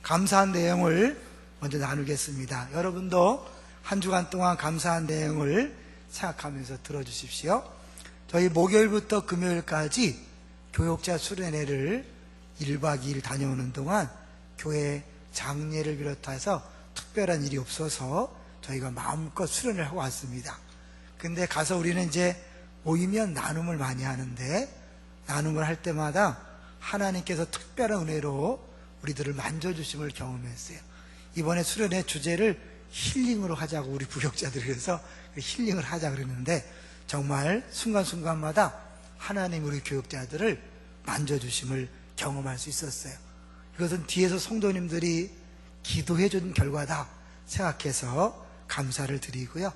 감사한 내용을 먼저 나누겠습니다. 여러분도 한 주간 동안 감사한 내용을 생각하면서 들어주십시오. 저희 목요일부터 금요일까지 교육자 수련회를 1박 2일 다녀오는 동안 교회 장례를 비롯해서 특별한 일이 없어서 저희가 마음껏 수련을 하고 왔습니다. 근데 가서 우리는 이제 모이면 나눔을 많이 하는데, 나눔을 할 때마다 하나님께서 특별한 은혜로 우리들을 만져주심을 경험했어요. 이번에 수련회 주제를 힐링으로 하자고 우리 부역자들이 그래서 힐링을 하자 그랬는데, 정말 순간순간마다 하나님 우리 교육자들을 만져주심을 경험할 수 있었어요. 이것은 뒤에서 성도님들이 기도해 준 결과다 생각해서 감사를 드리고요.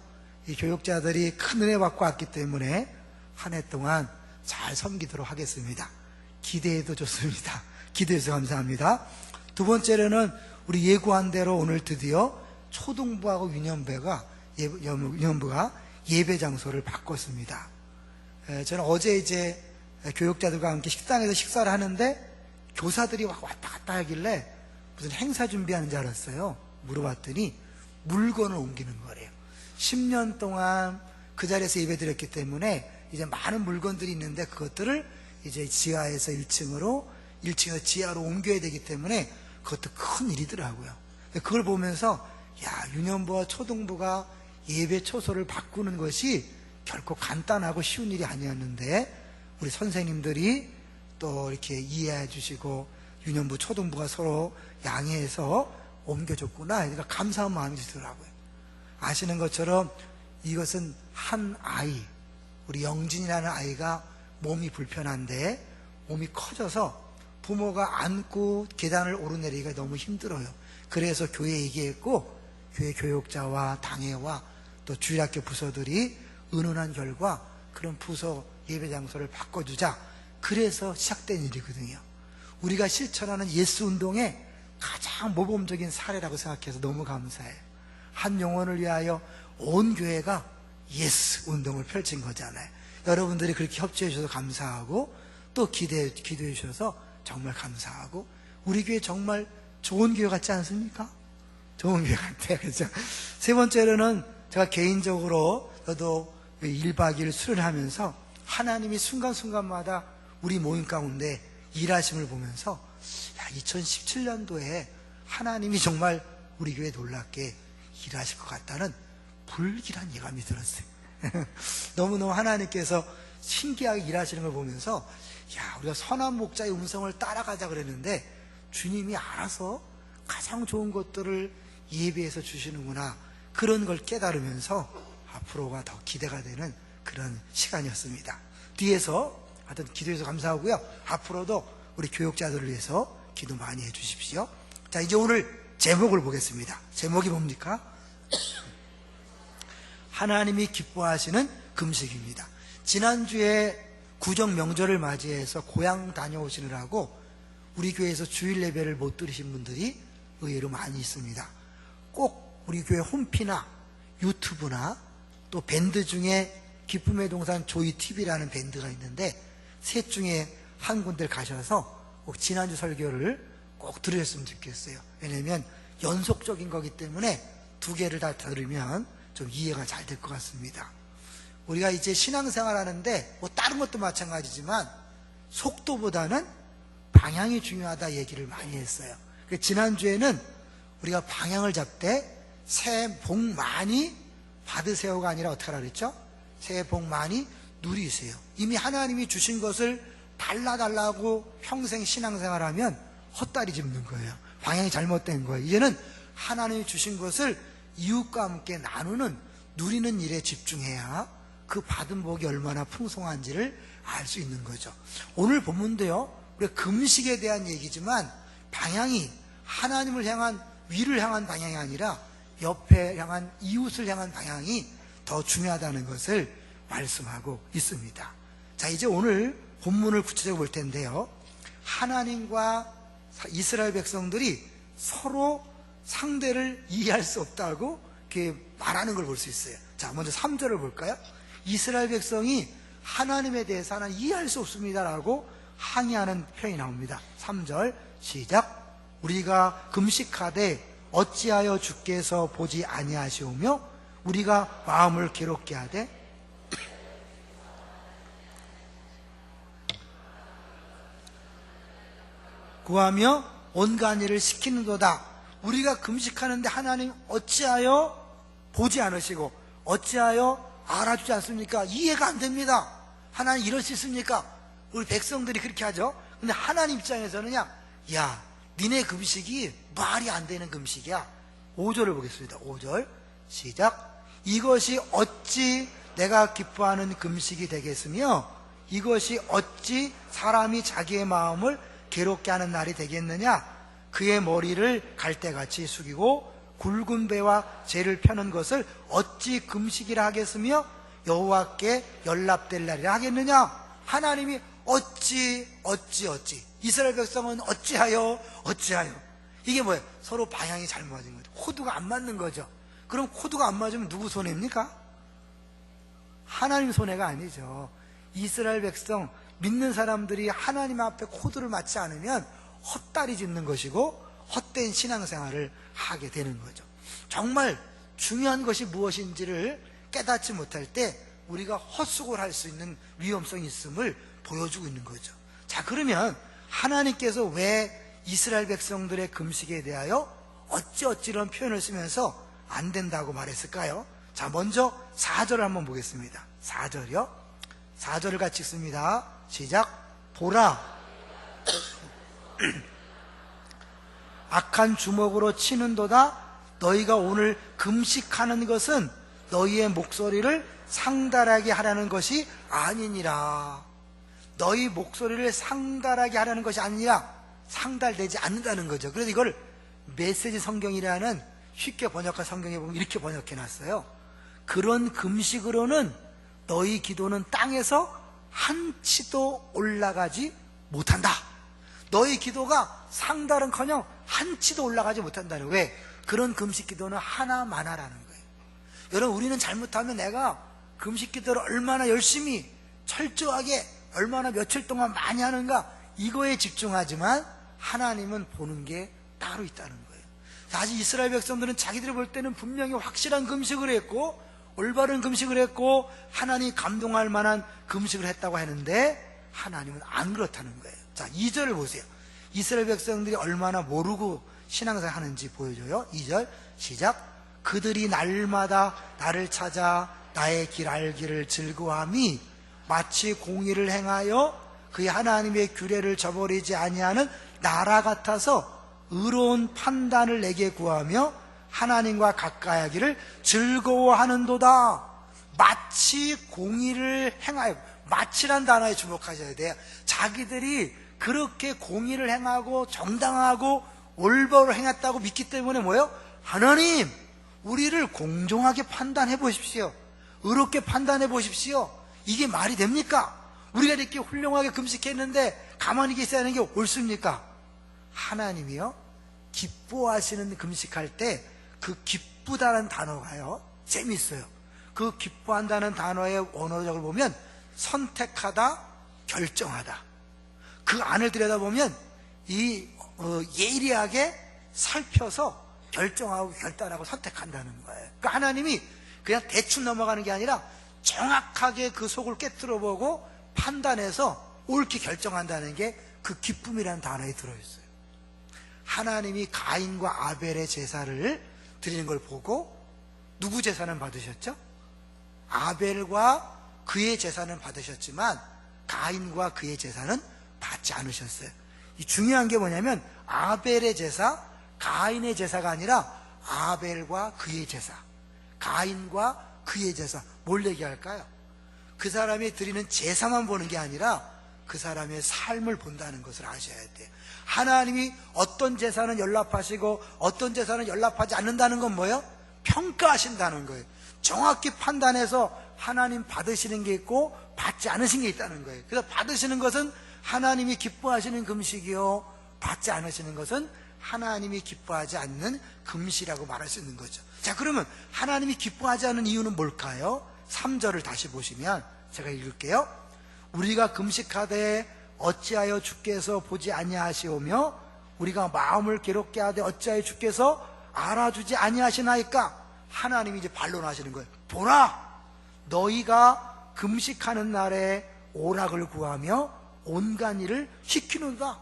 이 교육자들이 큰 은혜 받고 왔기 때문에 한 해 동안 잘 섬기도록 하겠습니다. 기대해도 좋습니다. 기대해서 감사합니다. 두 번째로는 우리 예고한 대로 오늘 드디어 초등부하고 유년부가 예배 장소를 바꿨습니다. 저는 어제 이제 교육자들과 함께 식당에서 식사를 하는데 교사들이 왔다 갔다 하길래 무슨 행사 준비하는 줄 알았어요. 물어봤더니 물건을 옮기는 거래요. 10년 동안 그 자리에서 예배 드렸기 때문에 이제 많은 물건들이 있는데 그것들을 이제 지하에서 1층으로, 1층에서 지하로 옮겨야 되기 때문에 그것도 큰 일이더라고요. 그걸 보면서 유년부와 초등부가 예배 초소를 바꾸는 것이 결코 간단하고 쉬운 일이 아니었는데 우리 선생님들이 또 이렇게 이해해 주시고 유년부, 초등부가 서로 양해해서 옮겨줬구나. 그러니까 감사한 마음이 들더라고요. 아시는 것처럼 이것은 한 아이, 우리 영진이라는 아이가 몸이 불편한데 몸이 커져서 부모가 안고 계단을 오르내리기가 너무 힘들어요. 그래서 교회에 얘기했고 교회 교육자와 당회와 또 주일학교 부서들이 의논한 결과 그런 부서 예배 장소를 바꿔주자. 그래서 시작된 일이거든요. 우리가 실천하는 예수 운동의 가장 모범적인 사례라고 생각해서 너무 감사해요. 한 영혼을 위하여 온 교회가 예수 운동을 펼친 거잖아요. 여러분들이 그렇게 협조해 주셔서 감사하고 또 기도해 주셔서 정말 감사하고, 우리 교회 정말 좋은 교회 같지 않습니까? 좋은 교회 같아요. 그렇죠? 세 번째로는 제가 개인적으로 저도 1박 2일 수련을 하면서 하나님이 순간순간마다 우리 모임 가운데 일하심을 보면서 2017년도에 하나님이 정말 우리 교회에 놀랍게 일하실 것 같다는 불길한 예감이 들었어요. 너무너무 하나님께서 신기하게 일하시는 걸 보면서 우리가 선한 목자의 음성을 따라가자 그랬는데 주님이 알아서 가장 좋은 것들을 예배해서 주시는구나, 그런 걸 깨달으면서 앞으로가 더 기대가 되는 그런 시간이었습니다. 뒤에서 하여튼 기도해서 감사하고요. 앞으로도 우리 교육자들을 위해서 기도 많이 해주십시오. 자, 이제 오늘 제목을 보겠습니다. 제목이 뭡니까? 하나님이 기뻐하시는 금식입니다. 지난주에 구정 명절을 맞이해서 고향 다녀오시느라고 우리 교회에서 주일 예배를 못 들으신 분들이 의외로 많이 있습니다. 꼭 우리 교회 홈피나 유튜브나 또 밴드 중에 기쁨의 동산 조이TV라는 밴드가 있는데 셋 중에 한 군데를 가셔서 꼭 지난주 설교를 꼭 들으셨으면 좋겠어요. 왜냐하면 연속적인 거기 때문에 두 개를 다 들으면 좀 이해가 잘 될 것 같습니다. 우리가 이제 신앙생활 하는데 뭐 다른 것도 마찬가지지만 속도보다는 방향이 중요하다 얘기를 많이 했어요. 지난주에는 우리가 방향을 잡되 새해 복 많이 받으세요가 아니라 어떻게 하라 그랬죠? 새해 복 많이 누리세요. 이미 하나님이 주신 것을 달라고 평생 신앙생활하면 헛다리 짚는 거예요. 방향이 잘못된 거예요. 이제는 하나님이 주신 것을 이웃과 함께 나누는, 누리는 일에 집중해야 그 받은 복이 얼마나 풍성한지를 알 수 있는 거죠. 오늘 본문도요, 우리가 금식에 대한 얘기지만 방향이 하나님을 향한, 위를 향한 방향이 아니라 옆에 향한, 이웃을 향한 방향이 더 중요하다는 것을 말씀하고 있습니다. 자, 이제 오늘 본문을 구체적으로 볼 텐데요, 하나님과 이스라엘 백성들이 서로 상대를 이해할 수 없다고 이렇게 말하는 걸 볼 수 있어요. 자, 먼저 3절을 볼까요? 이스라엘 백성이 하나님에 대해서 하나님 이해할 수 없습니다라고 항의하는 표현이 나옵니다. 3절 시작. 우리가 금식하되 어찌하여 주께서 보지 아니하시오며 우리가 마음을 괴롭게 하되 구하며 온갖 일을 시키는도다. 우리가 금식하는데 하나님 어찌하여 보지 않으시고 어찌하여 알아주지 않습니까? 이해가 안 됩니다. 하나님 이럴 수 있습니까? 우리 백성들이 그렇게 하죠. 근데 하나님 입장에서는 야 니네 금식이 말이 안 되는 금식이야. 5절을 보겠습니다. 5절 시작. 이것이 어찌 내가 기뻐하는 금식이 되겠으며 이것이 어찌 사람이 자기의 마음을 괴롭게 하는 날이 되겠느냐. 그의 머리를 갈대같이 숙이고 굵은 배와 재를 펴는 것을 어찌 금식이라 하겠으며 여호와께 연락될 날이라 하겠느냐. 하나님이 어찌 이스라엘 백성은 어찌하여 이게 뭐예요? 서로 방향이 잘못인 거죠. 코드가 안 맞는 거죠. 그럼 코드가 안 맞으면 누구 손해입니까? 하나님 손해가 아니죠. 이스라엘 백성 믿는 사람들이 하나님 앞에 코드를 맞지 않으면 헛다리 짚는 것이고 헛된 신앙생활을 하게 되는 거죠. 정말 중요한 것이 무엇인지를 깨닫지 못할 때 우리가 헛수고를 할 수 있는 위험성이 있음을 보여주고 있는 거죠. 자, 그러면 하나님께서 왜 이스라엘 백성들의 금식에 대하여 어찌어찌런 표현을 쓰면서 안 된다고 말했을까요? 자, 먼저 4절을 한번 보겠습니다. 4절이요. 4절을 같이 읽습니다. 시작. 보라 악한 주먹으로 치는도다. 너희가 오늘 금식하는 것은 너희의 목소리를 상달하게 하라는 것이 아니니라. 너희 목소리를 상달하게 하라는 것이 아니라 상달되지 않는다는 거죠. 그래서 이걸 메시지 성경이라는 쉽게 번역한 성경에 보면 이렇게 번역해 놨어요. 그런 금식으로는 너희 기도는 땅에서 한 치도 올라가지 못한다. 너희 기도가 상달은커녕 한 치도 올라가지 못한다는 거예요. 왜? 그런 금식 기도는 하나만 하라는 거예요. 여러분, 우리는 잘못하면 내가 금식 기도를 얼마나 열심히 철저하게 얼마나 며칠 동안 많이 하는가 이거에 집중하지만 하나님은 보는 게 따로 있다는 거예요. 사실 이스라엘 백성들은 자기들이 볼 때는 분명히 확실한 금식을 했고 올바른 금식을 했고 하나님이 감동할 만한 금식을 했다고 하는데 하나님은 안 그렇다는 거예요. 자, 2절을 보세요. 이스라엘 백성들이 얼마나 모르고 신앙생활 하는지 보여줘요. 2절 시작. 그들이 날마다 나를 찾아 나의 길 알기를 즐거워함이 마치 공의를 행하여 그의 하나님의 규례를 저버리지 아니하는 나라 같아서 의로운 판단을 내게 구하며 하나님과 가까이 하기를 즐거워하는도다. 마치 공의를 행하여, 마치란 단어에 주목하셔야 돼요. 자기들이 그렇게 공의를 행하고 정당하고 올바로 행했다고 믿기 때문에 뭐예요? 하나님, 우리를 공정하게 판단해 보십시오. 의롭게 판단해 보십시오. 이게 말이 됩니까? 우리가 이렇게 훌륭하게 금식했는데 가만히 계셔야 하는 게 옳습니까? 하나님이요, 기뻐하시는 금식할 때 그 기쁘다는 단어가요, 재밌어요. 그 기뻐한다는 단어의 원어적을 보면 선택하다, 결정하다. 그 안을 들여다보면 예리하게 살펴서 결정하고 결단하고 선택한다는 거예요. 그러니까 하나님이 그냥 대충 넘어가는 게 아니라 정확하게 그 속을 꿰뚫어보고 판단해서 옳게 결정한다는 게 그 기쁨이라는 단어에 들어있어요. 하나님이 가인과 아벨의 제사를 드리는 걸 보고 누구 제사는 받으셨죠? 아벨과 그의 제사는 받으셨지만 가인과 그의 제사는 받지 않으셨어요. 이 중요한 게 뭐냐면 아벨의 제사, 가인의 제사가 아니라 아벨과 그의 제사, 가인과 그의 제사. 뭘 얘기할까요? 그 사람이 드리는 제사만 보는 게 아니라 그 사람의 삶을 본다는 것을 아셔야 돼요. 하나님이 어떤 제사는 연락하시고 어떤 제사는 연락하지 않는다는 건 뭐예요? 평가하신다는 거예요. 정확히 판단해서 하나님 받으시는 게 있고 받지 않으신 게 있다는 거예요. 그래서 받으시는 것은 하나님이 기뻐하시는 금식이요, 받지 않으시는 것은 하나님이 기뻐하지 않는 금식이라고 말할 수 있는 거죠. 자, 그러면 하나님이 기뻐하지 않는 이유는 뭘까요? 3절을 다시 보시면 제가 읽을게요. 우리가 금식하되 어찌하여 주께서 보지 아니하시오며 우리가 마음을 괴롭게 하되 어찌하여 주께서 알아주지 아니하시나이까? 하나님이 이제 반론하시는 거예요. 보라, 너희가 금식하는 날에 오락을 구하며 온갖 일을 시키는가?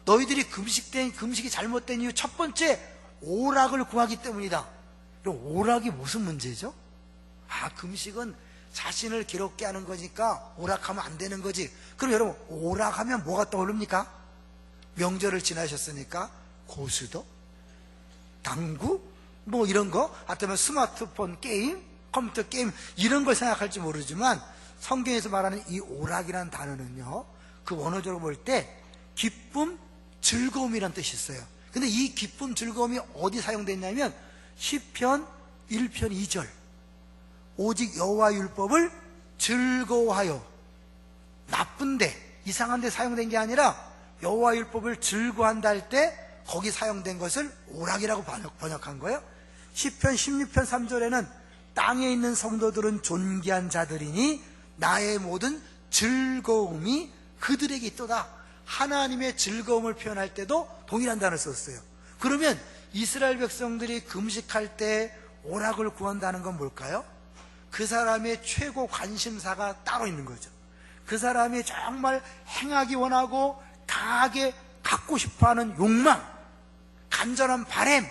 너희들이 금식이 잘못된 이유 첫 번째, 오락을 구하기 때문이다. 그럼 오락이 무슨 문제죠? 금식은 자신을 괴롭게 하는 거니까 오락하면 안 되는 거지. 그럼 여러분, 오락하면 뭐가 떠오릅니까? 명절을 지나셨으니까 고수도, 당구, 뭐 이런 거, 아니면 스마트폰 게임, 컴퓨터 게임, 이런 걸 생각할지 모르지만 성경에서 말하는 이 오락이라는 단어는요, 그 원어적으로 볼 때 기쁨, 즐거움이란 뜻이 있어요. 근데 이 기쁨, 즐거움이 어디 사용됐냐면 시편 1편 2절, 오직 여호와 율법을 즐거워하여, 나쁜데, 이상한데 사용된 게 아니라 여호와 율법을 즐거워한다 할 때 거기 사용된 것을 오락이라고 번역한 거예요. 시편 16편 3절에는 땅에 있는 성도들은 존귀한 자들이니 나의 모든 즐거움이 그들에게 있도다. 하나님의 즐거움을 표현할 때도 동일한 단어를 썼어요. 그러면 이스라엘 백성들이 금식할 때 오락을 구한다는 건 뭘까요? 그 사람의 최고 관심사가 따로 있는 거죠. 그 사람이 정말 행하기 원하고 강하게 갖고 싶어하는 욕망, 간절한 바람,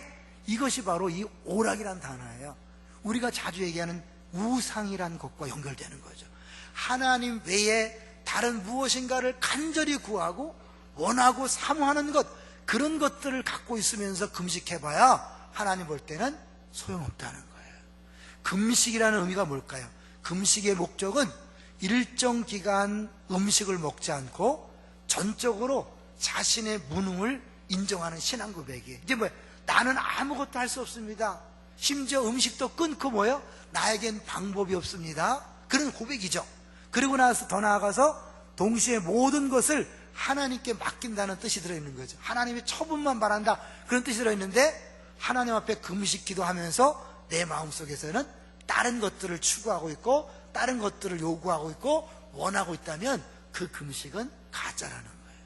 이것이 바로 이 오락이란 단어예요. 우리가 자주 얘기하는 우상이란 것과 연결되는 거죠. 하나님 외에 다른 무엇인가를 간절히 구하고 원하고 사모하는 것, 그런 것들을 갖고 있으면서 금식해봐야 하나님 볼 때는 소용없다는 거예요. 금식이라는 의미가 뭘까요? 금식의 목적은 일정 기간 음식을 먹지 않고 전적으로 자신의 무능을 인정하는 신앙 고백이에요. 이제 뭐예요? 나는 아무것도 할 수 없습니다. 심지어 음식도 끊고 뭐예요? 나에겐 방법이 없습니다. 그런 고백이죠. 그리고 나서 더 나아가서 동시에 모든 것을 하나님께 맡긴다는 뜻이 들어있는 거죠. 하나님의 처분만 바란다, 그런 뜻이 들어있는데 하나님 앞에 금식 기도하면서 내 마음속에서는 다른 것들을 추구하고 있고 다른 것들을 요구하고 있고 원하고 있다면 그 금식은 가짜라는 거예요.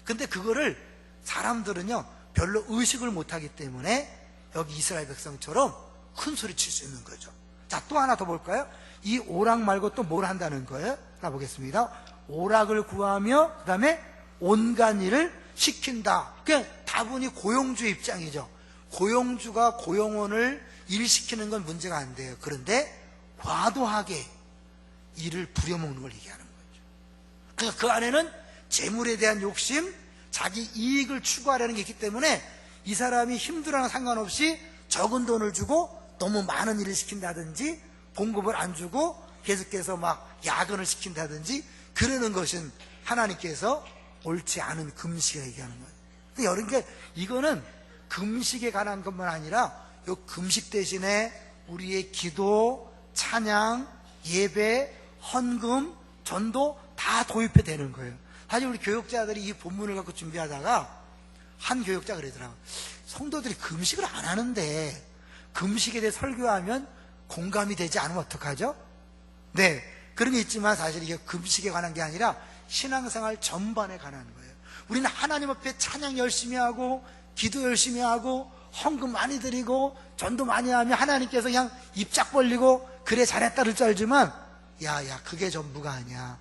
근데 그거를 사람들은요 별로 의식을 못하기 때문에 여기 이스라엘 백성처럼 큰 소리 칠 수 있는 거죠. 자, 또 하나 더 볼까요? 이 오락 말고 또 뭘 한다는 거예요? 자, 보겠습니다. 오락을 구하며 그 다음에 온갖 일을 시킨다. 그러니까 다분히 고용주의 입장이죠. 고용주가 고용원을 일시키는 건 문제가 안 돼요. 그런데 과도하게 일을 부려먹는 걸 얘기하는 거죠. 그러니까 그 안에는 재물에 대한 욕심, 자기 이익을 추구하려는 게 있기 때문에 이 사람이 힘들어하는 상관없이 적은 돈을 주고 너무 많은 일을 시킨다든지 봉급을 안 주고 계속해서 막 야근을 시킨다든지 그러는 것은 하나님께서 옳지 않은 금식을 얘기하는 거예요. 그러니까 이거는 금식에 관한 것만 아니라 이 금식 대신에 우리의 기도, 찬양, 예배, 헌금, 전도 다 도입해 되는 거예요. 사실 우리 교육자들이 이 본문을 갖고 준비하다가 한 교육자 그러더라고요. 성도들이 금식을 안 하는데 금식에 대해 설교하면 공감이 되지 않으면 어떡하죠? 네, 그런 게 있지만 사실 이게 금식에 관한 게 아니라 신앙생활 전반에 관한 거예요. 우리는 하나님 앞에 찬양 열심히 하고 기도 열심히 하고 헌금 많이 드리고 전도 많이 하면 하나님께서 그냥 입 쫙 벌리고 그래 잘했다를 줄 알지만 야 그게 전부가 아니야.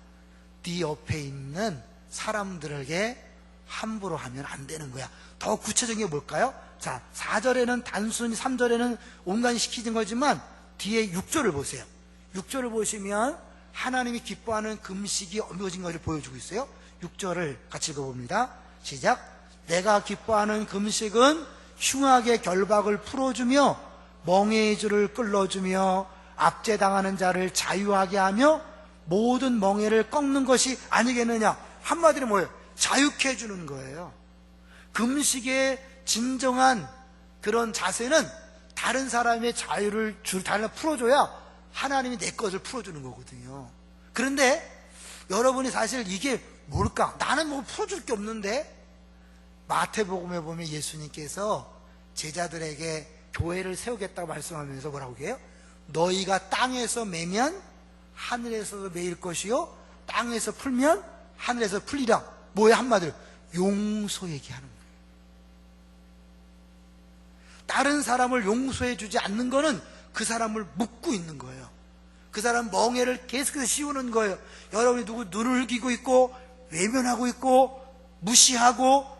네 옆에 있는 사람들에게 함부로 하면 안 되는 거야. 더 구체적인 게 뭘까요? 자, 4절에는 단순히 3절에는 온갖 시키는 거지만 뒤에 6절을 보세요. 6절을 보시면 하나님이 기뻐하는 금식이 어며진 것을 보여주고 있어요. 6절을 같이 읽어봅니다. 시작. 내가 기뻐하는 금식은 흉악의 결박을 풀어주며 멍에의 줄을 끌어주며 압제당하는 자를 자유하게 하며 모든 멍에를 꺾는 것이 아니겠느냐. 한마디로 뭐예요? 자유케 해주는 거예요. 금식의 진정한 그런 자세는 다른 사람의 자유를 풀어줘야 하나님이 내 것을 풀어주는 거거든요. 그런데 여러분이 사실 이게 뭘까? 나는 뭐 풀어줄 게 없는데? 마태복음에 보면 예수님께서 제자들에게 교회를 세우겠다고 말씀하면서 뭐라고 해요? 너희가 땅에서 매면 하늘에서도 매일 것이요 땅에서 풀면 하늘에서 풀리라. 뭐야 한마디로? 용서 얘기하는 거예요. 다른 사람을 용서해 주지 않는 거는 그 사람을 묶고 있는 거예요. 그 사람 멍에를 계속해서 씌우는 거예요. 여러분이 누구 눈을 흘기고 있고 외면하고 있고 무시하고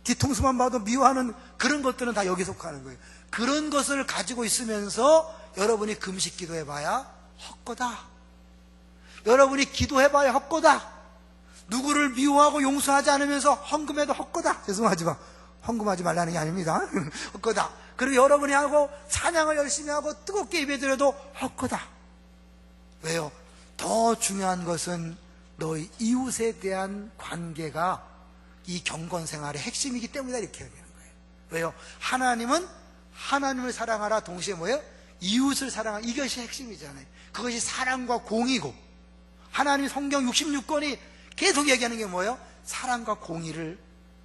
뒤통수만 봐도 미워하는 그런 것들은 다 여기 속하는 거예요. 그런 것을 가지고 있으면서 여러분이 금식 기도해봐야 헛거다. 여러분이 기도해봐야 헛거다. 누구를 미워하고 용서하지 않으면서 헌금해도 헛거다. 죄송하지만 헌금하지 말라는 게 아닙니다. 헛거다. 그리고 여러분이 하고 찬양을 열심히 하고 뜨겁게 예배드려도 헛거다. 왜요? 더 중요한 것은 너희 이웃에 대한 관계가 이 경건생활의 핵심이기 때문이다, 이렇게 얘기하는 거예요. 왜요? 하나님은 하나님을 사랑하라, 동시에 뭐예요? 이웃을 사랑하라. 이것이 핵심이잖아요. 그것이 사랑과 공의고, 하나님 성경 66권이 계속 얘기하는 게 뭐예요? 사랑과 공의를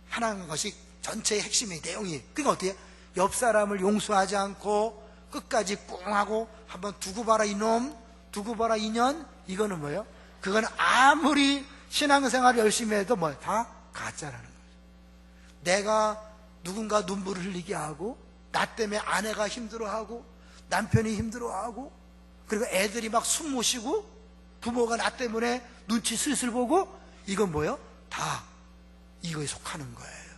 하나는 것이 전체의 핵심의 내용이에요. 그러니까 어때요? 옆 사람을 용서하지 않고 끝까지 꿍하고 한번 두고 봐라 이놈, 두고 봐라 이년, 이거는 뭐예요? 그건 아무리 신앙생활을 열심히 해도 뭐예요? 다 가짜라는 거죠. 내가 누군가 눈물을 흘리게 하고, 나 때문에 아내가 힘들어하고, 남편이 힘들어하고, 그리고 애들이 막 숨 못 쉬고, 부모가 나 때문에 눈치 슬슬 보고, 이건 뭐예요? 다 이거에 속하는 거예요.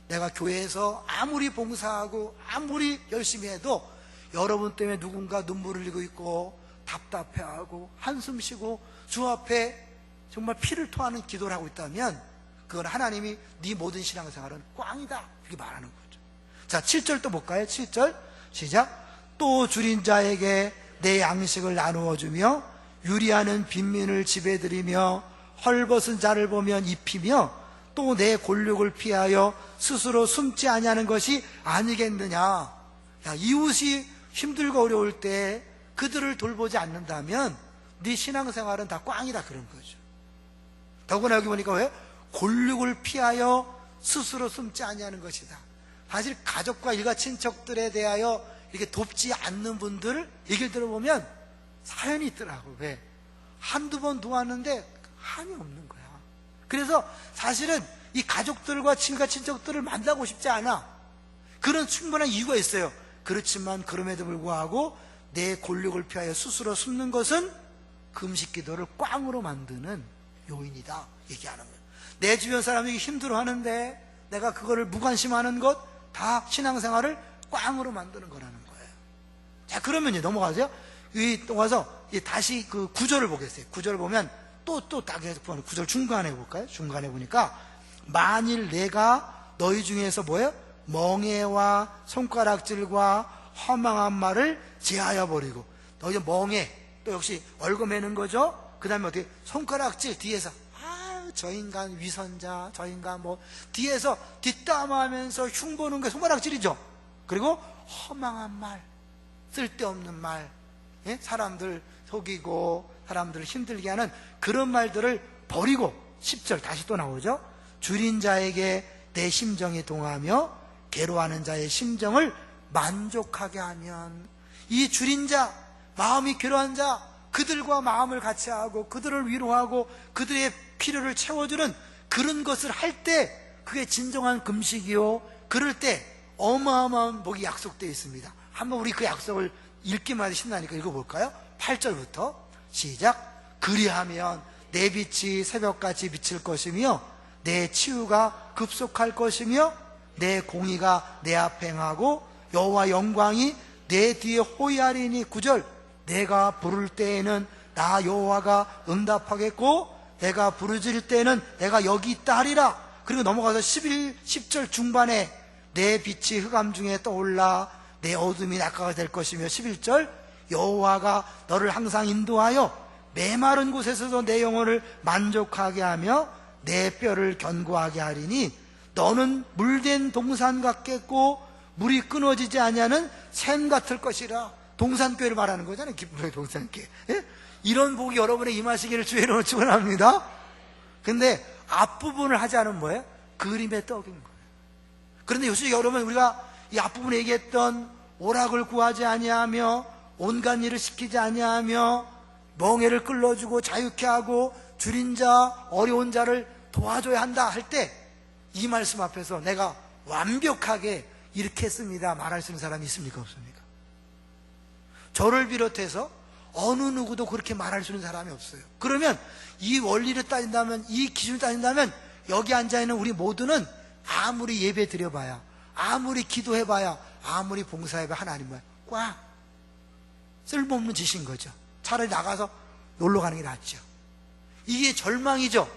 내가 교회에서 아무리 봉사하고 아무리 열심히 해도 여러분 때문에 누군가 눈물을 흘리고 있고 답답해하고 한숨 쉬고 주 앞에 정말 피를 토하는 기도를 하고 있다면 그건 하나님이 네 모든 신앙생활은 꽝이다, 이렇게 말하는 거죠. 자, 7절 또 볼까요? 7절 시작. 또 줄인 자에게 내 양식을 나누어 주며 유리하는 빈민을 집에 들이며 헐벗은 자를 보면 입히며 또 내 곤욕을 피하여 스스로 숨지 아니하는 것이 아니겠느냐. 야, 이웃이 힘들고 어려울 때 그들을 돌보지 않는다면 네 신앙생활은 다 꽝이다, 그런 거죠. 더구나 여기 보니까 왜? 곤욕을 피하여 스스로 숨지 아니하는 것이다. 사실 가족과 일가 친척들에 대하여 이렇게 돕지 않는 분들 얘기를 들어보면 사연이 있더라고. 왜? 한두 번 도왔는데 한이 없는 거야. 그래서 사실은 이 가족들과 일가 친척들을 만나고 싶지 않아. 그런 충분한 이유가 있어요. 그렇지만 그럼에도 불구하고 내 곤욕을 피하여 스스로 숨는 것은 금식 기도를 꽝으로 만드는 요인이다, 얘기하는 거예요. 내 주변 사람이 힘들어하는데 내가 그거를 무관심하는 것 다 신앙생활을 꽝으로 만드는 거라는 거예요. 자, 그러면 넘어가세요. 넘어가서 다시 그 구절을 보겠어요. 구절을 보면 또 딱 구절 중간에 볼까요? 중간에 보니까 만일 내가 너희 중에서 뭐예요? 멍에와 손가락질과 허망한 말을 제하여 버리고, 너희 멍에 또 역시 얽어매는 거죠. 그 다음에 어떻게 손가락질 뒤에서 저 인간 위선자, 저 인간 뭐 뒤에서 뒷담화하면서 흉보는 게 손가락질이죠. 그리고 허망한 말, 쓸데없는 말, 예? 사람들 속이고 사람들을 힘들게 하는 그런 말들을 버리고, 10절 다시 또 나오죠. 줄인 자에게 내 심정이 동하며 괴로워하는 자의 심정을 만족하게 하면, 이 줄인 자, 마음이 괴로운 자, 그들과 마음을 같이 하고 그들을 위로하고 그들의 필요를 채워주는 그런 것을 할 때 그게 진정한 금식이요. 그럴 때 어마어마한 복이 약속되어 있습니다. 한번 우리 그 약속을 읽기만 해도 신나니까 읽어볼까요? 8절부터 시작. 그리하면 내 빛이 새벽같이 비칠 것이며 내 치유가 급속할 것이며 내 공의가 내 앞에 행하고 여호와 영광이 내 뒤에 호위하리니. 9절. 내가 부를 때에는 나 여호와가 응답하겠고 내가 부르짖을 때에는 내가 여기 있다 하리라. 그리고 넘어가서 10절 중반에 내 빛이 흑암 중에 떠올라 내 어둠이 낙하가 될 것이며, 11절 여호와가 너를 항상 인도하여 메마른 곳에서도 내 영혼을 만족하게 하며 내 뼈를 견고하게 하리니 너는 물된 동산 같겠고 물이 끊어지지 아니하는 샘 같을 것이라. 동산교회를 말하는 거잖아요. 기쁨의 동산교회. 예? 이런 복이 여러분의 임하시기를 주의 이름으로 축원합니다. 근데 앞부분을 하지 않으면 뭐예요? 그림의 떡인 거예요. 그런데 요새 여러분, 우리가 이 앞부분에 얘기했던 오락을 구하지 아니하며 온갖 일을 시키지 아니하며 멍에를 끌어주고 자유케 하고 줄인 자, 어려운 자를 도와줘야 한다 할 때 이 말씀 앞에서 내가 완벽하게 이렇게 했습니다 말할 수 있는 사람이 있습니까? 없습니까? 저를 비롯해서 어느 누구도 그렇게 말할 수 있는 사람이 없어요. 그러면 이 원리를 따진다면, 이 기준을 따진다면 여기 앉아있는 우리 모두는 아무리 예배 드려봐야, 아무리 기도해봐야, 아무리 봉사해봐야 하나님은 꽉 쓸모없는 짓인 거죠. 차라리 나가서 놀러 가는 게 낫죠. 이게 절망이죠.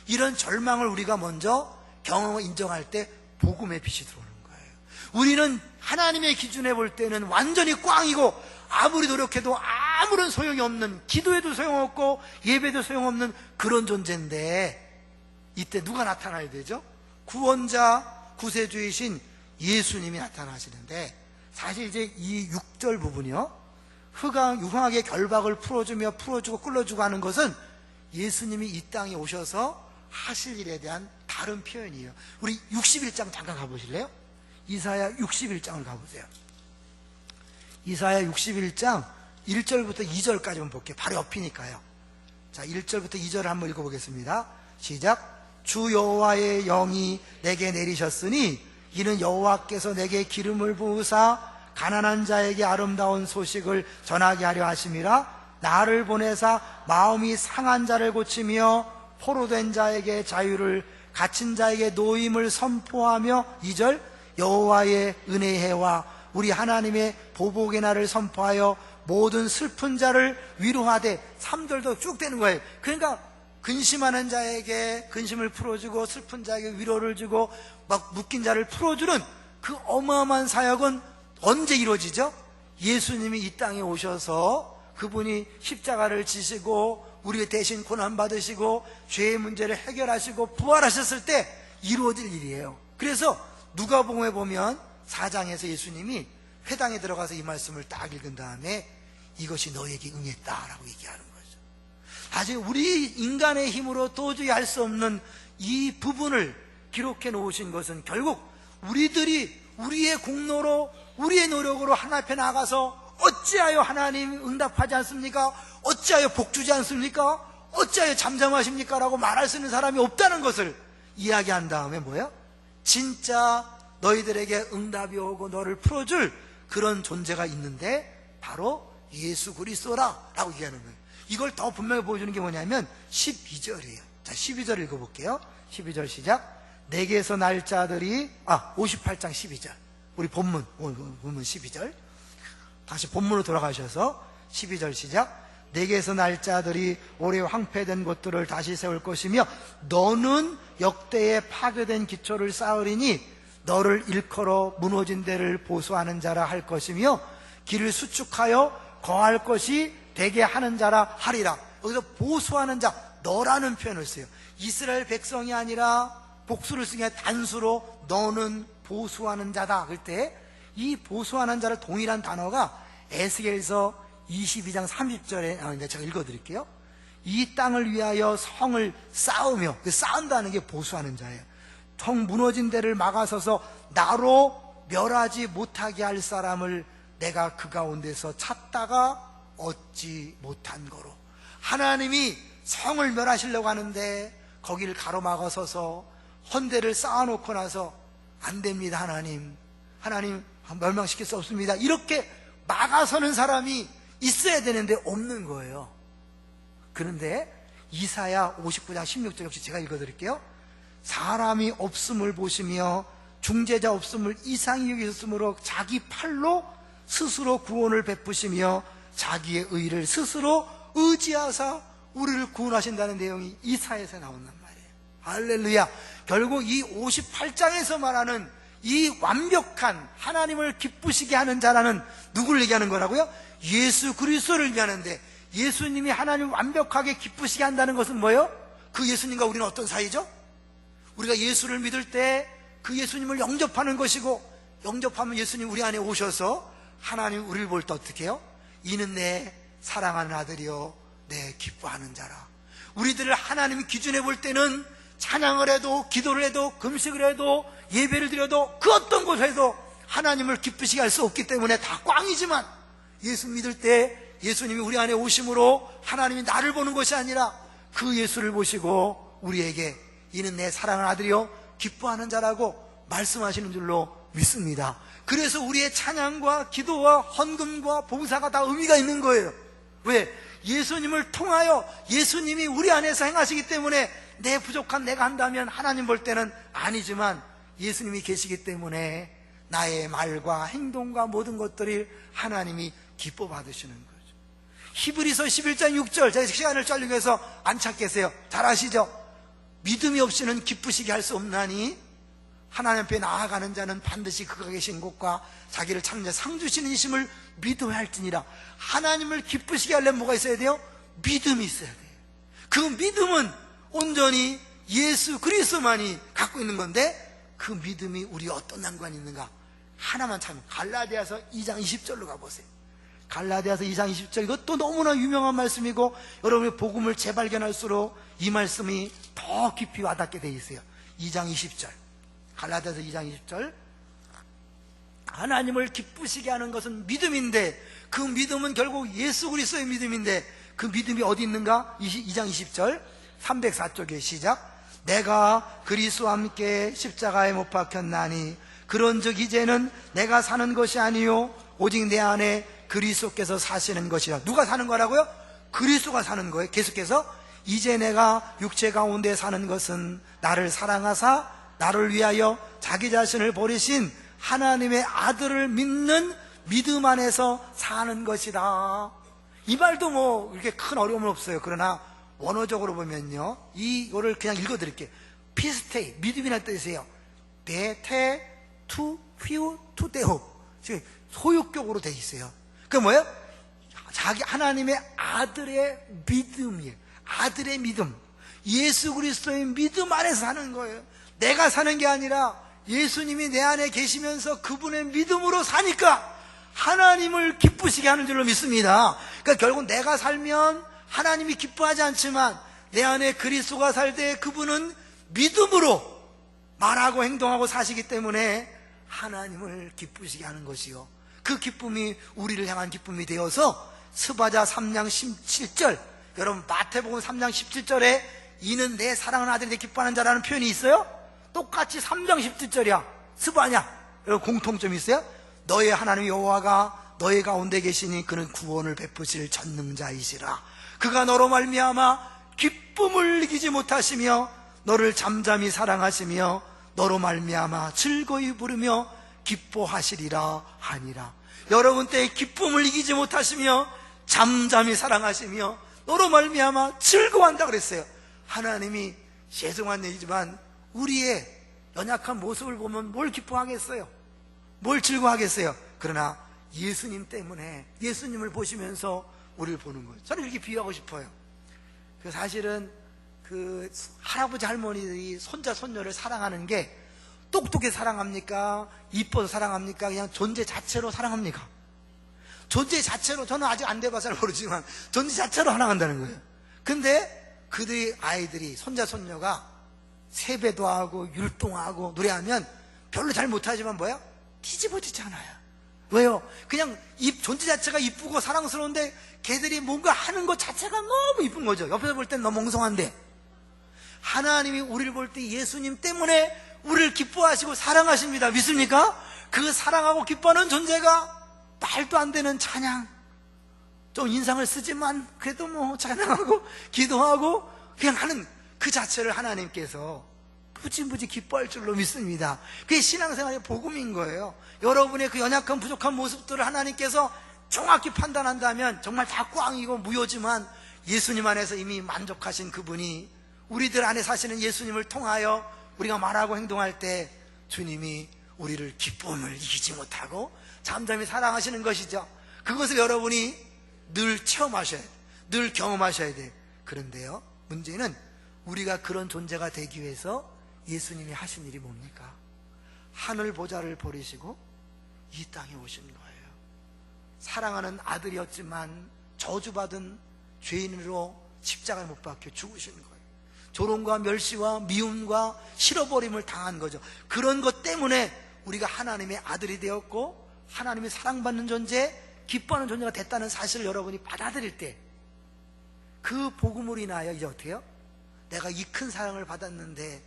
이런 절망을 우리가 먼저 경험을 인정할 때 복음의 빛이 들어오는 거예요. 우리는 하나님의 기준에 볼 때는 완전히 꽝이고 아무리 노력해도 아무런 소용이 없는, 기도해도 소용없고 예배도 소용없는 그런 존재인데, 이때 누가 나타나야 되죠? 구원자, 구세주이신 예수님이 나타나시는데, 사실 이제 이 6절 부분이요, 유황하게 결박을 풀어주고 끌어주고 하는 것은 예수님이 이 땅에 오셔서 하실 일에 대한 다른 표현이에요. 우리 61장 잠깐 가보실래요? 이사야 61장을 가보세요. 이사야 61장 1절부터 2절까지만 볼게요. 바로 옆이니까요. 자, 1절부터 2절을 한번 읽어보겠습니다. 시작. 주 여호와의 영이 내게 내리셨으니 이는 여호와께서 내게 기름을 부으사 가난한 자에게 아름다운 소식을 전하게 하려 하심이라. 나를 보내사 마음이 상한 자를 고치며 포로된 자에게 자유를, 갇힌 자에게 노임을 선포하며, 2절, 여호와의 은혜해와 우리 하나님의 보복의 날을 선포하여 모든 슬픈 자를 위로하되, 3절도 쭉 되는 거예요. 그러니까 근심하는 자에게 근심을 풀어주고 슬픈 자에게 위로를 주고 막 묶인 자를 풀어주는 그 어마어마한 사역은 언제 이루어지죠? 예수님이 이 땅에 오셔서 그분이 십자가를 지시고 우리 대신 고난받으시고 죄의 문제를 해결하시고 부활하셨을 때 이루어질 일이에요. 그래서 누가복음에 보면 4장에서 예수님이 회당에 들어가서 이 말씀을 딱 읽은 다음에 이것이 너에게 응했다라고 얘기하는 거죠. 아직 우리 인간의 힘으로 도저히 할 수 없는 이 부분을 기록해 놓으신 것은 결국 우리들이 우리의 공로로, 우리의 노력으로 하나님 앞에 나가서 어찌하여 하나님 응답하지 않습니까? 어찌하여 복주지 않습니까? 어찌하여 잠잠하십니까? 라고 말할 수 있는 사람이 없다는 것을 이야기한 다음에 뭐야? 진짜 너희들에게 응답이 오고 너를 풀어줄 그런 존재가 있는데 바로 예수 그리스도라 라고 얘기하는 거예요. 이걸 더 분명히 보여주는 게 뭐냐면 12절이에요. 자, 12절 읽어볼게요. 12절 시작. 내게서 날 자들이 58장 12절 우리 본문 12절 다시 본문으로 돌아가셔서 12절 시작. 내게서 날 자들이 오래 황폐된 곳들을 다시 세울 것이며 너는 역대에 파괴된 기초를 쌓으리니 너를 일컬어 무너진 데를 보수하는 자라 할 것이며 길을 수축하여 거할 것이 되게 하는 자라 하리라. 여기서 보수하는 자, 너라는 표현을 써요. 이스라엘 백성이 아니라 복수를 쓰기 위해 단수로 너는 보수하는 자다. 그럴 때 이 보수하는 자를 동일한 단어가 에스겔서 22장 30절에 제가 읽어드릴게요. 이 땅을 위하여 성을 쌓으며, 그 쌓는다는 게 보수하는 자예요. 성 무너진 데를 막아서서 나로 멸하지 못하게 할 사람을 내가 그 가운데서 찾다가 얻지 못한 거로. 하나님이 성을 멸하시려고 하는데 거기를 가로막아서서 헌대를 쌓아놓고 나서 안 됩니다. 하나님 멸망시킬 수 없습니다. 이렇게 막아서는 사람이 있어야 되는데 없는 거예요. 그런데 이사야 59장 16절 역시 제가 읽어드릴게요. 사람이 없음을 보시며 중재자 없음을 이상히 여기셨으므로 자기 팔로 스스로 구원을 베푸시며 자기의 의를 스스로 의지하사 우리를 구원하신다는 내용이 이사야에서 나온단 말이에요. 할렐루야. 결국 이 58장에서 말하는 이 완벽한 하나님을 기쁘시게 하는 자라는 누구를 얘기하는 거라고요? 예수 그리스도를 얘기하는데, 예수님이 하나님을 완벽하게 기쁘시게 한다는 것은 뭐예요? 그 예수님과 우리는 어떤 사이죠? 우리가 예수를 믿을 때 그 예수님을 영접하는 것이고, 영접하면 예수님 우리 안에 오셔서 하나님 우리를 볼 때 어떻게 해요? 이는 내 사랑하는 아들이요 내 기뻐하는 자라. 우리들을 하나님 기준에 볼 때는 찬양을 해도 기도를 해도 금식을 해도 예배를 드려도 그 어떤 곳에서 하나님을 기쁘시게 할 수 없기 때문에 다 꽝이지만, 예수 믿을 때 예수님이 우리 안에 오심으로 하나님이 나를 보는 것이 아니라 그 예수를 보시고 우리에게 이는 내 사랑하는 아들이요 기뻐하는 자라고 말씀하시는 줄로 믿습니다. 그래서 우리의 찬양과 기도와 헌금과 봉사가 다 의미가 있는 거예요. 왜? 예수님을 통하여 예수님이 우리 안에서 행하시기 때문에 내 부족한 내가 한다면 하나님 볼 때는 아니지만 예수님이 계시기 때문에 나의 말과 행동과 모든 것들이 하나님이 기뻐 받으시는 거죠. 히브리서 11장 6절, 제가 시간을 짜려고 해서 안 찾겠어요. 잘 아시죠? 믿음이 없이는 기쁘시게 할 수 없나니 하나님 앞에 나아가는 자는 반드시 그가 계신 곳과 자기를 찾는 자 상 주시는 이심을 믿어야 할지니라. 하나님을 기쁘시게 하려면 뭐가 있어야 돼요? 믿음이 있어야 돼요. 그 믿음은 온전히 예수 그리스도만이 갖고 있는 건데, 그 믿음이 우리 어떤 상관이 있는가? 하나만 참, 갈라디아서 2장 20절로 가보세요. 갈라디아서 2장 20절, 이것도 너무나 유명한 말씀이고 여러분이 복음을 재발견할수록 이 말씀이 더 깊이 와닿게 되어 있어요. 2장 20절, 갈라디아서 2장 20절. 하나님을 기쁘시게 하는 것은 믿음인데, 그 믿음은 결국 예수 그리스도의 믿음인데, 그 믿음이 어디 있는가? 2장 20절 304쪽에 시작. 내가 그리스도와 함께 십자가에 못 박혔나니 그런즉 이제는 내가 사는 것이 아니요 오직 내 안에 그리스도께서 사시는 것이라. 누가 사는 거라고요? 그리스도가 사는 거예요. 계속해서 이제 내가 육체 가운데 사는 것은 나를 사랑하사 나를 위하여 자기 자신을 버리신 하나님의 아들을 믿는 믿음 안에서 사는 것이다. 이 말도 뭐 이렇게 큰 어려움은 없어요. 그러나 원어적으로 보면요, 이거를 그냥 읽어드릴게요. 피스테이, 믿음이라는 뜻이에요. 데테 투 휘우 투 데호, 소유격으로 돼 있어요. 그게 뭐예요? 자기 하나님의 아들의 믿음이에요. 아들의 믿음, 예수 그리스도의 믿음 안에서 사는 거예요. 내가 사는 게 아니라 예수님이 내 안에 계시면서 그분의 믿음으로 사니까 하나님을 기쁘시게 하는 줄로 믿습니다. 그러니까 결국 내가 살면 하나님이 기뻐하지 않지만 내 안에 그리스도가 살 때 그분은 믿음으로 말하고 행동하고 사시기 때문에 하나님을 기쁘시게 하는 것이요, 그 기쁨이 우리를 향한 기쁨이 되어서 스바자 3장 17절, 여러분 마태복음 3장 17절에 이는 내 사랑하는 아들이 기뻐하는 자라는 표현이 있어요. 똑같이 3장 17절이야. 스바냐, 여러분 공통점이 있어요. 너의 하나님 여호와가 너의 가운데 계시니 그는 구원을 베푸실 전능자이시라. 그가 너로 말미암아 기쁨을 이기지 못하시며 너를 잠잠히 사랑하시며 너로 말미암아 즐거이 부르며 기뻐하시리라 하니라. 여러분 때에 기쁨을 이기지 못하시며 잠잠히 사랑하시며 너로 말미암아 즐거워한다 그랬어요. 하나님이, 죄송한 얘기지만 우리의 연약한 모습을 보면 뭘 기뻐하겠어요? 뭘 즐거워하겠어요? 그러나 예수님 때문에, 예수님을 보시면서 우리를 보는 거예요. 저는 이렇게 비유하고 싶어요. 사실은 그 할아버지 할머니들이 손자 손녀를 사랑하는 게 똑똑해 사랑합니까? 이뻐서 사랑합니까? 그냥 존재 자체로 사랑합니까? 존재 자체로, 저는 아직 안 돼봐서 잘 모르지만 존재 자체로 사랑한다는 거예요. 근데 그들의 아이들이, 손자 손녀가 세배도 하고 율동하고 노래하면 별로 잘 못하지만 뭐야? 뒤집어지지 않아요. 왜요? 그냥 존재 자체가 이쁘고 사랑스러운데 걔들이 뭔가 하는 것 자체가 너무 이쁜 거죠. 옆에서 볼 땐 너무 멍성한데, 하나님이 우리를 볼 때 예수님 때문에 우리를 기뻐하시고 사랑하십니다. 믿습니까? 그 사랑하고 기뻐하는 존재가 말도 안 되는 찬양, 좀 인상을 쓰지만 그래도 뭐 찬양하고 기도하고 그냥 하는 그 자체를 하나님께서 무지무지 기뻐할 줄로 믿습니다. 그게 신앙생활의 복음인 거예요. 여러분의 그 연약한 부족한 모습들을 하나님께서 정확히 판단한다면 정말 다 꽝이고 무효지만 예수님 안에서 이미 만족하신 그분이 우리들 안에 사시는 예수님을 통하여 우리가 말하고 행동할 때 주님이 우리를 기쁨을 이기지 못하고 잠잠히 사랑하시는 것이죠. 그것을 여러분이 늘 체험하셔야 돼요. 늘 경험하셔야 돼요. 그런데요, 문제는 우리가 그런 존재가 되기 위해서 예수님이 하신 일이 뭡니까? 하늘 보좌를 버리시고 이 땅에 오신 거예요. 사랑하는 아들이었지만 저주받은 죄인으로 십자가에 못 박혀 죽으신 거예요. 조롱과 멸시와 미움과 실어버림을 당한 거죠. 그런 것 때문에 우리가 하나님의 아들이 되었고 하나님의 사랑받는 존재, 기뻐하는 존재가 됐다는 사실을 여러분이 받아들일 때 그 복음으로 인하여 이제 어떻게 해요? 내가 이 큰 사랑을 받았는데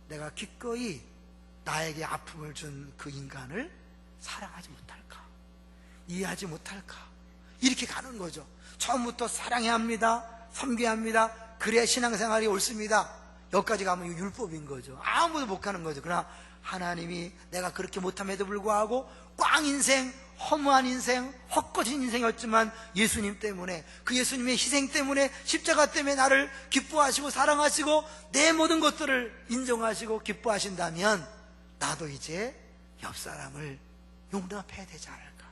내가 기꺼이 나에게 아픔을 준 그 인간을 사랑하지 못할까? 이해하지 못할까? 이렇게 가는 거죠. 처음부터 사랑해야 합니다. 섬겨야 합니다. 그래야 신앙생활이 옳습니다. 여기까지 가면 이거 율법인 거죠. 아무도 못 가는 거죠. 그러나 하나님이 내가 그렇게 못함에도 불구하고 꽝 인생, 허무한 인생, 헛것진 인생이었지만 예수님 때문에, 그 예수님의 희생 때문에, 십자가 때문에 나를 기뻐하시고 사랑하시고 내 모든 것들을 인정하시고 기뻐하신다면 나도 이제 옆 사람을 용납해야 되지 않을까.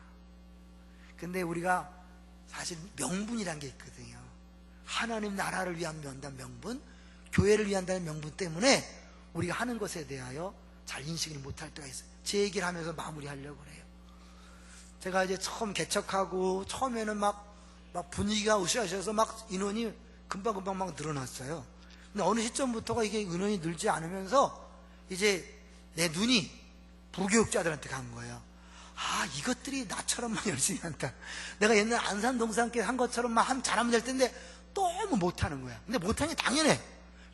근데 우리가 사실 명분이란 게 있거든요. 하나님 나라를 위한 명분, 교회를 위한다는 명분 때문에 우리가 하는 것에 대하여 잘 인식을 못할 때가 있어요. 제 얘기를 하면서 마무리하려고 그래요. 제가 이제 처음 개척하고 처음에는 막 분위기가 으쌰으쌰해서 막 인원이 금방금방 막 늘어났어요. 근데 어느 시점부터가 이게 인원이 늘지 않으면서 이제 내 눈이 부교육자들한테 간 거예요. 아, 이것들이 나처럼만 열심히 한다. 내가 옛날 안산동산께 한 것처럼만 잘하면 될 텐데 너무 못하는 거야. 근데 못하는 게 당연해.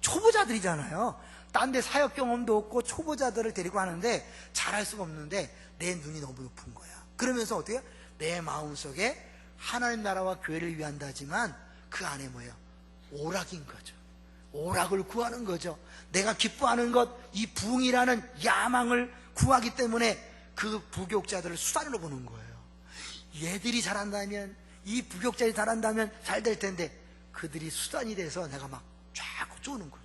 초보자들이잖아요. 딴 데 사역 경험도 없고 초보자들을 데리고 하는데 잘할 수가 없는데 내 눈이 너무 높은 거야. 그러면서 어떻게 해요? 내 마음속에 하나님 나라와 교회를 위한다지만 그 안에 뭐예요? 오락인 거죠. 오락을 구하는 거죠. 내가 기뻐하는 것, 이 부흥이라는 야망을 구하기 때문에 그 부교육자들을 수단으로 보는 거예요. 얘들이 잘한다면, 이 부교육자들이 잘한다면 잘 될 텐데 그들이 수단이 돼서 내가 막 쫙 쪼는 거죠.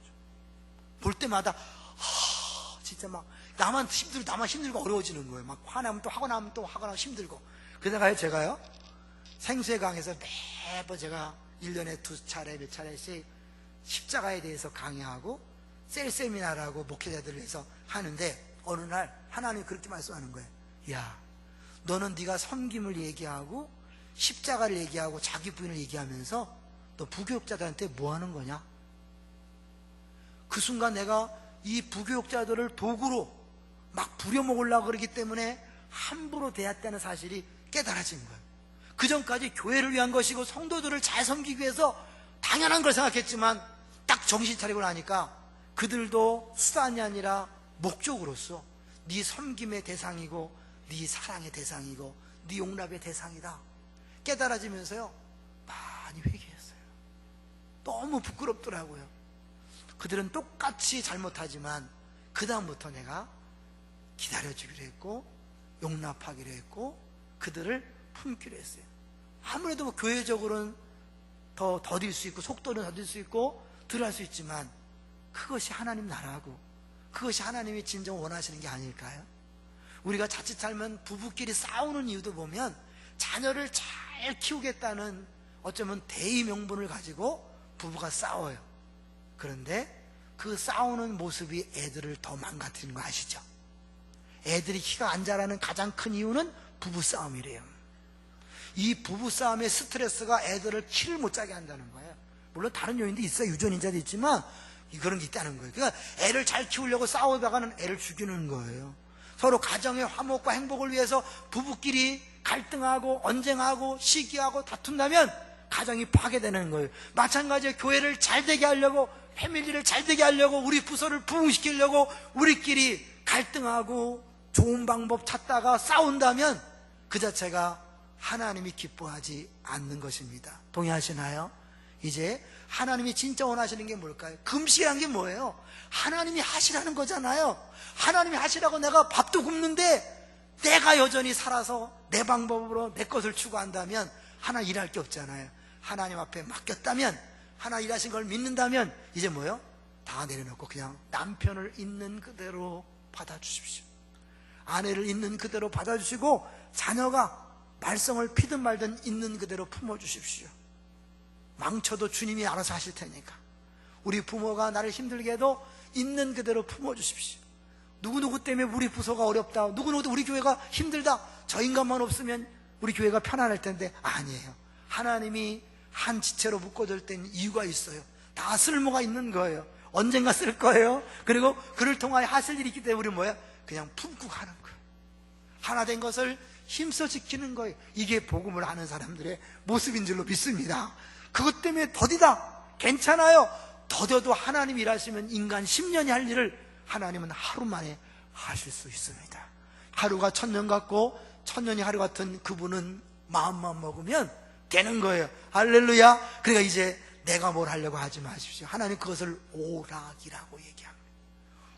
볼 때마다 진짜 막 나만 힘들고 어려워지는 거예요. 막 화나면 또 화가 나면 또 화가 나고 힘들고. 그러다가요 제가요 생수의 강에서 매번 제가 1년에 2차례 몇 차례씩 십자가에 대해서 강의하고 셀 세미나라고 목회자들을 위해서 하는데 어느 날 하나님이 그렇게 말씀하는 거예요. 야, 너는 네가 섬김을 얘기하고 십자가를 얘기하고 자기 부인을 얘기하면서 너 부교육자들한테 뭐 하는 거냐? 그 순간 내가 이 부교육자들을 도구로 막 부려먹으려고 그러기 때문에 함부로 대했다는 사실이 깨달아진 거예요. 그 전까지 교회를 위한 것이고 성도들을 잘 섬기기 위해서 당연한 걸 생각했지만 딱 정신 차리고 나니까 그들도 수단이 아니라 목적으로서 네 섬김의 대상이고 네 사랑의 대상이고 네 용납의 대상이다 깨달아지면서요 많이 회개했어요. 너무 부끄럽더라고요. 그들은 똑같이 잘못하지만 그 다음부터 내가 기다려주기로 했고 용납하기로 했고 그들을 품기로 했어요. 아무래도 뭐 교회적으로는 더 더딜 수 있고 속도는 더딜 수 있고 덜 할 수 있지만 그것이 하나님 나라고 그것이 하나님이 진정 원하시는 게 아닐까요? 우리가 자칫 살면 부부끼리 싸우는 이유도 보면 자녀를 잘 키우겠다는 어쩌면 대의 명분을 가지고 부부가 싸워요. 그런데 그 싸우는 모습이 애들을 더 망가뜨리는 거 아시죠? 애들이 키가 안 자라는 가장 큰 이유는 부부싸움이래요. 이 부부싸움의 스트레스가 애들을 키를 못 자게 한다는 거예요. 물론 다른 요인도 있어요. 유전인자도 있지만 그런 게 있다는 거예요. 그러니까 애를 잘 키우려고 싸우다가는 애를 죽이는 거예요. 서로 가정의 화목과 행복을 위해서 부부끼리 갈등하고 언쟁하고 시기하고 다툰다면 가정이 파괴되는 거예요. 마찬가지로 교회를 잘 되게 하려고 패밀리를 잘 되게 하려고 우리 부서를 부흥시키려고 우리끼리 갈등하고 좋은 방법 찾다가 싸운다면 그 자체가 하나님이 기뻐하지 않는 것입니다. 동의하시나요? 이제 하나님이 진짜 원하시는 게 뭘까요? 금식이란 게 뭐예요? 하나님이 하시라는 거잖아요. 하나님이 하시라고 내가 밥도 굶는데 내가 여전히 살아서 내 방법으로 내 것을 추구한다면 하나 일할 게 없잖아요. 하나님 앞에 맡겼다면 하나 일하신 걸 믿는다면 이제 뭐예요? 다 내려놓고 그냥 남편을 있는 그대로 받아주십시오. 아내를 있는 그대로 받아주시고 자녀가 말썽을 피든 말든 있는 그대로 품어주십시오. 망쳐도 주님이 알아서 하실 테니까. 우리 부모가 나를 힘들게 해도 있는 그대로 품어주십시오. 누구누구 때문에 우리 부서가 어렵다, 누구누구 우리 교회가 힘들다, 저 인간만 없으면 우리 교회가 편안할 텐데 아니에요. 하나님이 한 지체로 묶어줄 때는 이유가 있어요. 다 쓸모가 있는 거예요. 언젠가 쓸 거예요. 그리고 그를 통하여 하실 일이 있기 때문에 우리 뭐야? 그냥 품고 가는 거예요. 하나 된 것을 힘써 지키는 거예요. 이게 복음을 아는 사람들의 모습인 줄로 믿습니다. 그것 때문에 더디다 괜찮아요. 더뎌도 하나님 일하시면 인간 10년이 할 일을 하나님은 하루 만에 하실 수 있습니다. 하루가 천년 같고 천년이 하루 같은 그분은 마음만 먹으면 되는 거예요. 할렐루야. 그러니까 이제 내가 뭘 하려고 하지 마십시오. 하나님 그것을 오락이라고 얘기합니다.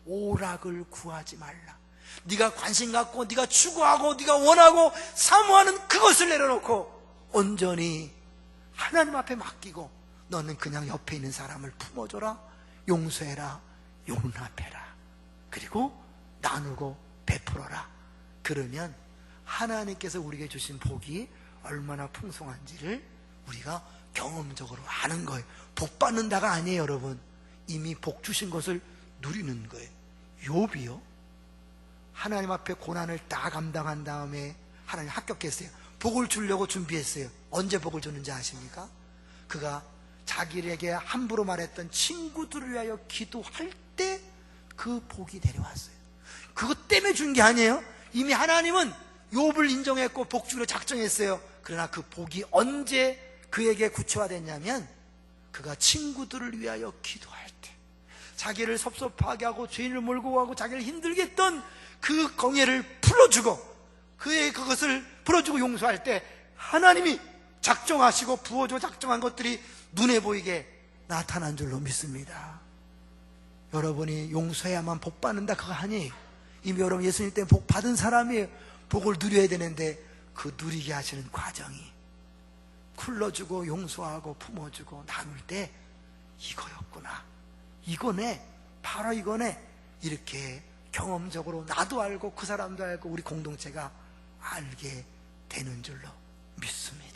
오락을 구하지 말라. 네가 관심 갖고 네가 추구하고 네가 원하고 사모하는 그것을 내려놓고 온전히 하나님 앞에 맡기고 너는 그냥 옆에 있는 사람을 품어줘라, 용서해라, 용납해라, 그리고 나누고 베풀어라. 그러면 하나님께서 우리에게 주신 복이 얼마나 풍성한지를 우리가 경험적으로 아는 거예요. 복 받는다가 아니에요, 여러분. 이미 복 주신 것을 누리는 거예요. 욥이요, 하나님 앞에 고난을 다 감당한 다음에 하나님 합격했어요. 복을 주려고 준비했어요. 언제 복을 줬는지 아십니까? 그가 자기에게 함부로 말했던 친구들을 위하여 기도할 때 그 복이 내려왔어요. 그것 때문에 준 게 아니에요. 이미 하나님은 욥을 인정했고 복 주기로 작정했어요. 그러나 그 복이 언제 그에게 구체화됐냐면 그가 친구들을 위하여 기도할 때, 자기를 섭섭하게 하고 죄인을 몰고 가고 자기를 힘들게 했던 그 공예를 풀어주고 그의 그것을 풀어주고 용서할 때 하나님이 작정하시고 부어주고 작정한 것들이 눈에 보이게 나타난 줄로 믿습니다. 여러분이 용서해야만 복 받는다 그거 아니에요. 이미 여러분 예수님 때문에 복 받은 사람이에요. 복을 누려야 되는데 그 누리게 하시는 과정이 풀어주고 용서하고 품어주고 나눌 때 이거였구나, 이거네, 바로 이거네, 이렇게 경험적으로 나도 알고 그 사람도 알고 우리 공동체가 알게 되는 줄로 믿습니다.